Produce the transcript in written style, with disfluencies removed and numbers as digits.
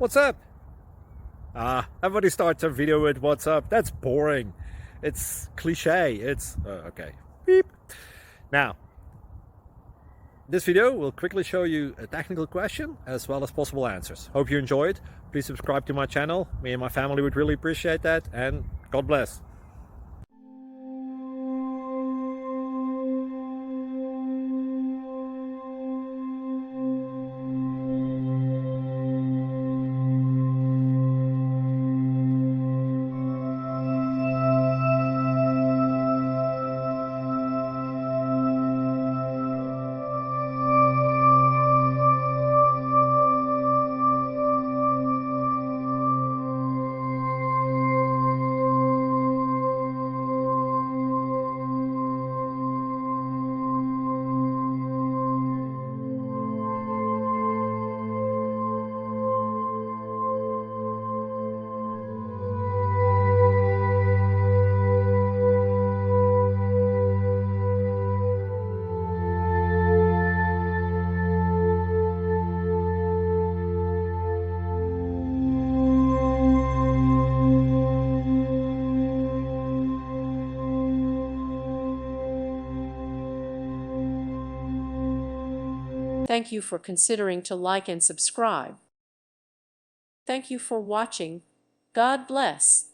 What's up? Everybody starts a video with what's up. That's boring. It's cliche. It's okay. Beep. Now, this video will quickly show you a technical question as well as possible answers. Hope you enjoy it. Please subscribe to my channel. Me and my family would really appreciate that, and God bless. Thank you for considering to like and subscribe. Thank you for watching. God bless.